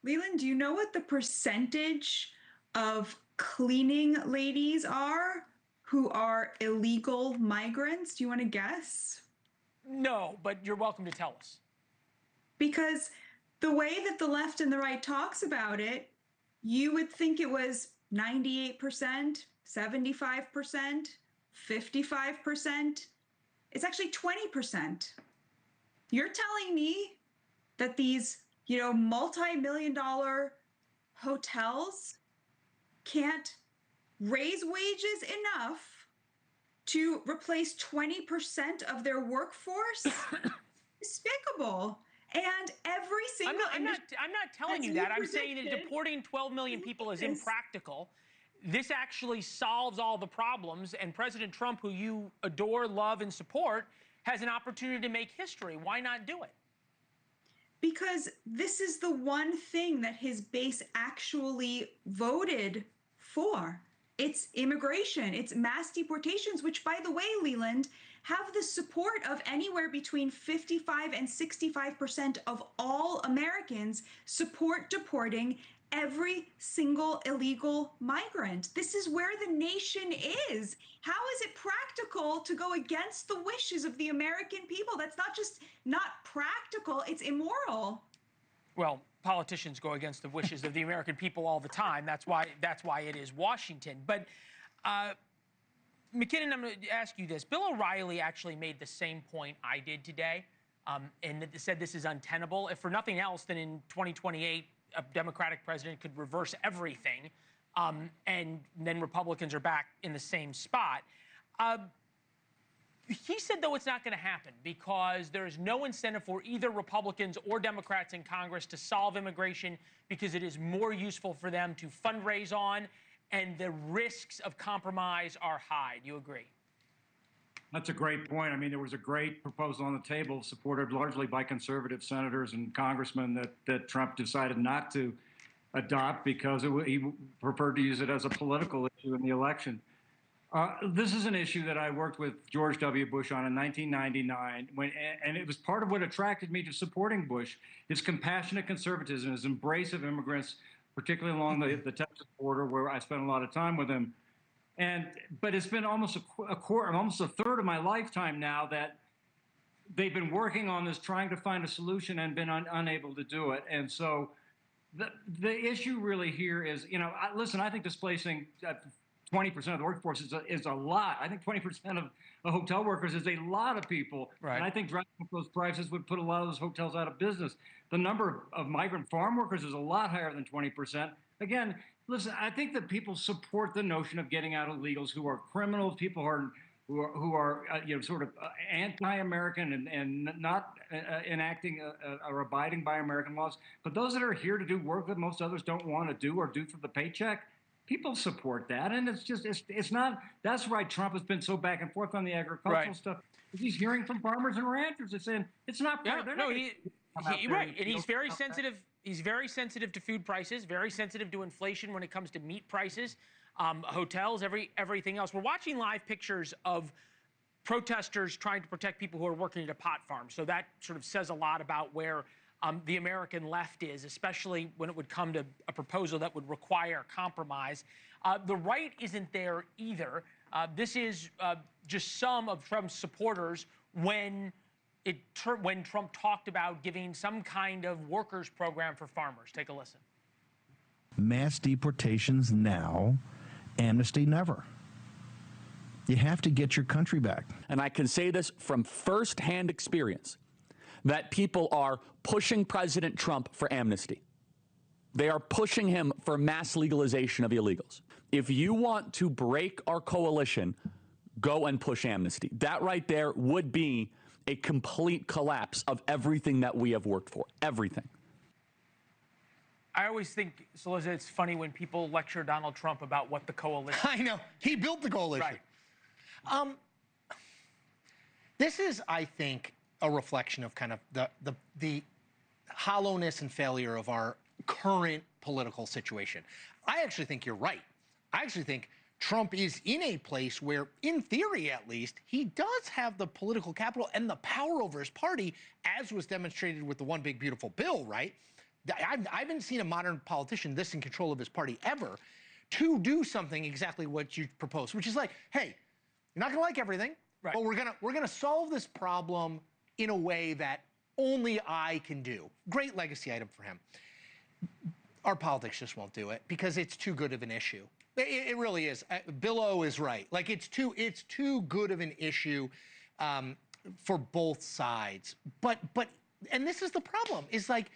Leland, do you know what the percentage of cleaning ladies are who are illegal migrants? Do you want to guess? No, but you're welcome to tell us. Because the way that the left and the right talks about it, you would think it was 98%, 75%, 55%. It's actually 20%. You're telling me that these, multi-million-dollar hotels can't raise wages enough to replace 20% of their workforce? Despicable. And every single I'm not telling you that. I'm saying that deporting 12 million people is impractical. This actually solves all the problems, and President Trump, who you adore, love, and support, has an opportunity to make history. Why not do it? Because this is the one thing that his base actually voted for. It's immigration, it's mass deportations, which, by the way, Leland, have the support of anywhere between 55 and 65% of all Americans support deporting every single illegal migrant. This is where the nation is. How is it practical to go against the wishes of the American people? That's not just not practical, it's immoral. Well, politicians go against the wishes of the American people all the time. That's why it is Washington. But McKinnon, I'm going to ask you this. Bill O'Reilly actually made the same point I did today, and said this is untenable. If for nothing else, then in 2028, a Democratic president could reverse everything, and then Republicans are back in the same spot. He said, though, it's not going to happen because there's no incentive for either Republicans or Democrats in Congress to solve immigration because it is more useful for them to fundraise on, and the risks of compromise are high. Do you agree? That's a great point. I mean, there was a great proposal on the table, supported largely by conservative senators and congressmen, that Trump decided not to adopt because he preferred to use it as a political issue in the election. This is an issue that I worked with George W. Bush on in 1999, and it was part of what attracted me to supporting Bush, his compassionate conservatism, his embrace of immigrants, particularly along the Texas border, where I spent a lot of time with him. But it's been almost almost a third of my lifetime now that they've been working on this, trying to find a solution, and been unable to do it. And so the issue really here is, listen, I think displacing 20% of the workforce is a lot. I think 20% of the hotel workers is a lot of people. Right. And I think driving up those prices would put a lot of those hotels out of business. The number of migrant farm workers is a lot higher than 20%. Again, listen, I think that people support the notion of getting out illegals who are criminals, people who are sort of anti-American and not enacting or abiding by American laws. But those that are here to do work that most others don't want to do or do for the paycheck, people support that. And it's not, that's why Trump has been so back and forth on the agricultural stuff. He's hearing from farmers and ranchers and saying it's not fair. Right. And he's very sensitive. He's very sensitive to food prices, very sensitive to inflation when it comes to meat prices, hotels, everything else. We're watching live pictures of protesters trying to protect people who are working at a pot farm. So that sort of says a lot about where the American left is, especially when it would come to a proposal that would require compromise. The right isn't there either. This is just some of Trump's supporters when Trump talked about giving some kind of workers program for farmers. Take a listen. Mass deportations now, amnesty never. You have to get your country back. And I can say this from firsthand experience, that people are pushing President Trump for amnesty. They are pushing him for mass legalization of illegals. If you want to break our coalition, go and push amnesty. That right there would be a complete collapse of everything that we have worked for, everything. I always think, Cillizza, it's funny when people lecture Donald Trump about what the coalition... I know. He built the coalition. Right. This is, I think, a reflection of kind of the hollowness and failure of our current political situation. I actually think you're right. I actually think Trump is in a place where, in theory at least, he does have the political capital and the power over his party, as was demonstrated with the One Big Beautiful Bill, right? I haven't seen a modern politician this in control of his party ever to do something exactly what you propose, which is like, hey, you're not going to like everything, but we're gonna solve this problem in a way that only I can do. Great legacy item for him. Our politics just won't do it because it's too good of an issue. It really is. Bill O is right. Like it's too good of an issue for both sides. But and this is the problem. Is like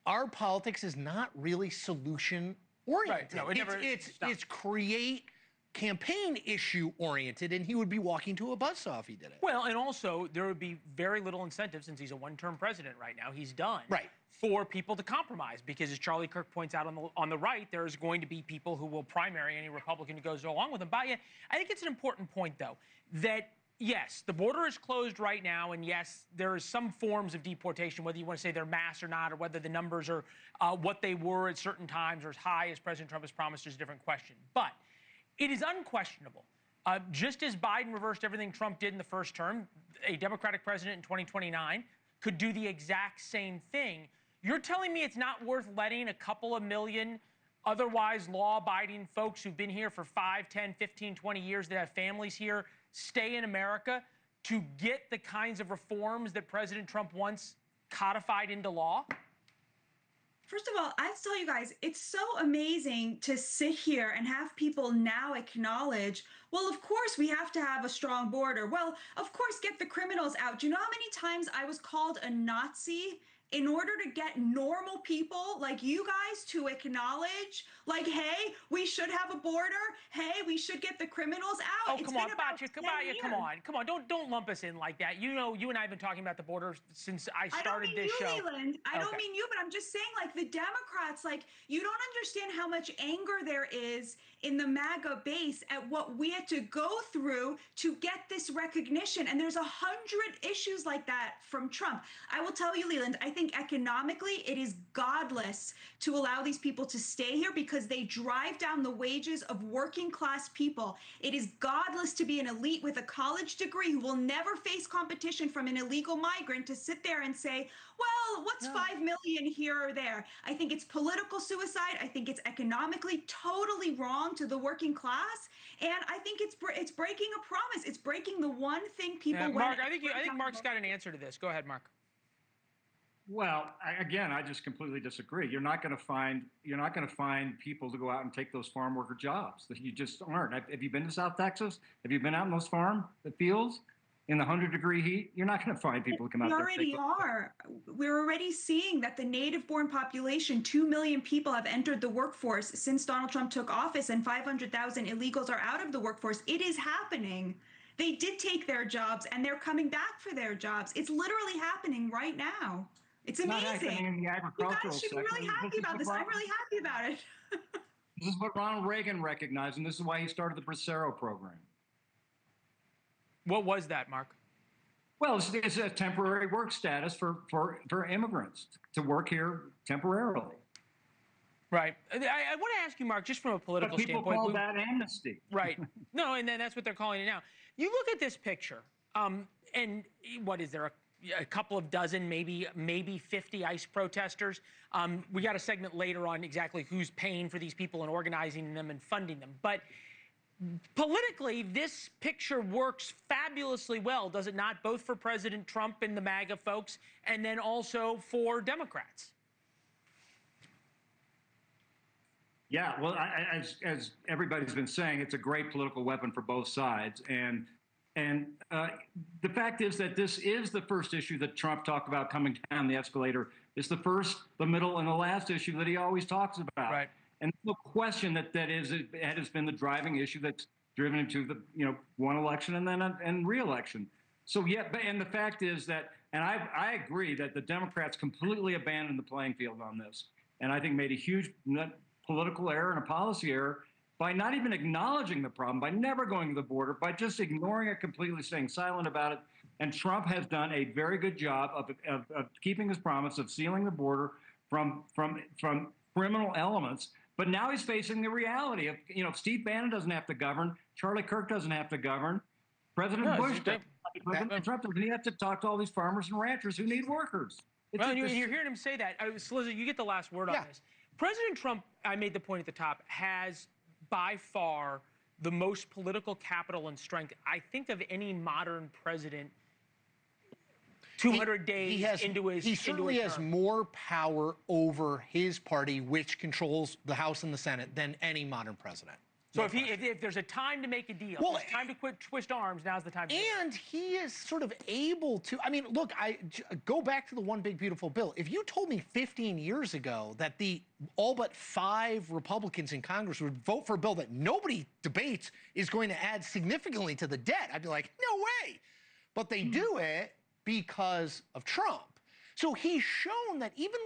our politics is not really solution oriented. Right. No, it's create campaign issue oriented, and he would be walking to a buzzsaw if he did it. Well, and also there would be very little incentive since he's a one-term president right now. He's done. Right. For people to compromise, because as Charlie Kirk points out on the right, there's going to be people who will primary any Republican who goes along with him. Batya, I think it's an important point, though, that yes, the border is closed right now, and yes, there is some forms of deportation, whether you want to say they're mass or not, or whether the numbers are what they were at certain times or as high as President Trump has promised is a different question. But it is unquestionable. Just as Biden reversed everything Trump did in the first term, a Democratic president in 2029 could do the exact same thing. You're telling me it's not worth letting a couple of million otherwise law-abiding folks who've been here for 5, 10, 15, 20 years that have families here stay in America to get the kinds of reforms that President Trump once codified into law? First of all, I have to tell you guys, it's so amazing to sit here and have people now acknowledge, well, of course, we have to have a strong border. Well, of course, get the criminals out. Do you know how many times I was called a Nazi in order to get normal people like you guys to acknowledge, like, hey, we should have a border. Hey, we should get the criminals out. Oh, come on, Batya, come on. Don't lump us in like that. You know, you and I have been talking about the border since I started this show. Leland. I don't mean you, but I'm just saying, like, the Democrats, like, you don't understand how much anger there is in the MAGA base at what we had to go through to get this recognition. And there's 100 issues like that from Trump. I will tell you, Leland, I think economically it is godless to allow these people to stay here because they drive down the wages of working class people. It is godless to be an elite with a college degree who will never face competition from an illegal migrant to sit there and say, well, what's 5 million here or there? I think it's political suicide. I think it's economically totally wrong to the working class. And I think it's breaking a promise. It's breaking the one thing people Mark, I think Mark's got an answer to this. Go ahead, Mark. Well, again, I just completely disagree. You're not going to find people to go out and take those farm worker jobs. That you just aren't. Have you been to South Texas? Have you been out in those the fields in the 100-degree heat? You're not going to find people to come out there. We already are. We're already seeing that the native-born population, 2 million people have entered the workforce since Donald Trump took office, and 500,000 illegals are out of the workforce. It is happening. They did take their jobs, and they're coming back for their jobs. It's literally happening right now. It's amazing. In the agricultural you guys should be really happy about this. I'm really happy about it. This is what Ronald Reagan recognized, and this is why he started the Bracero program. What was that, Mark? Well, it's a temporary work status for immigrants to work here temporarily. Right. I want to ask you, Mark, just from a political standpoint. People call that amnesty. Right. No, and then that's what they're calling it now. You look at this picture, and what is there, a couple of dozen, maybe 50 ICE protesters. We got a segment later on exactly who's paying for these people and organizing them and funding them. But politically, this picture works fabulously well, does it not? Both for President Trump and the MAGA folks, and then also for Democrats. Yeah, well, as everybody's been saying, it's a great political weapon for both sides. And the fact is that this is the first issue that Trump talked about coming down the escalator. It's the first, the middle, and the last issue that he always talks about. Right. And no question that it has been the driving issue that's driven him to the one election and then re-election. So yeah, and the fact is that, and I agree that the Democrats completely abandoned the playing field on this, and I think made a huge political error and a policy error by not even acknowledging the problem, by never going to the border, by just ignoring it completely, staying silent about it. And Trump has done a very good job of keeping his promise of sealing the border from criminal elements. But now he's facing the reality of, Steve Bannon doesn't have to govern, Charlie Kirk doesn't have to govern, President Trump doesn't have to talk to all these farmers and ranchers who need workers. Well, and you're hearing him say that. Cillizza, you get the last word on this. President Trump, I made the point at the top, has by far the most political capital and strength, I think, of any modern president 200 days into his He certainly has more power over his party, which controls the House and the Senate, than any modern president. So if there's a time to make a deal, if it's time to quit twist arms, now's the time to do it. And he is sort of able to, I mean, look, I go back to the One Big Beautiful Bill. If you told me 15 years ago that the all but 5 Republicans in Congress would vote for a bill that nobody debates is going to add significantly to the debt, I'd be like, no way. But they do it because of Trump. So he's shown that even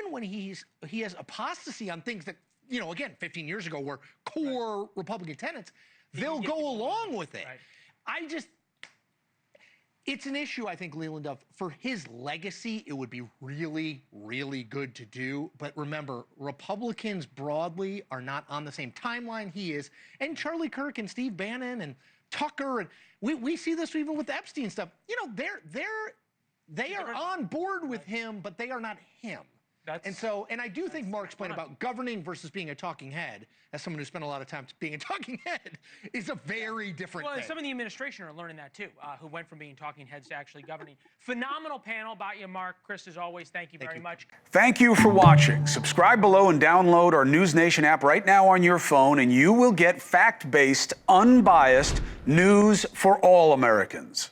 when he has apostasy on things that, you know, again, 15 years ago were core Republican tenets, they'll go along with it. Right. It's an issue, I think, Leland, for his legacy, it would be really, really good to do. But remember, Republicans broadly are not on the same timeline he is. And Charlie Kirk and Steve Bannon and Tucker, and we see this even with the Epstein stuff. You know, they are on board with him, but they are not him. And I do think Mark's point about governing versus being a talking head, as someone who spent a lot of time being a talking head, is a very different thing. Well, some of the administration are learning that too, who went from being talking heads to actually governing. Phenomenal panel, Batya, Mark, Chris, as always, thank you very much. Thank you for watching. Subscribe below and download our NewsNation app right now on your phone, and you will get fact-based, unbiased news for all Americans.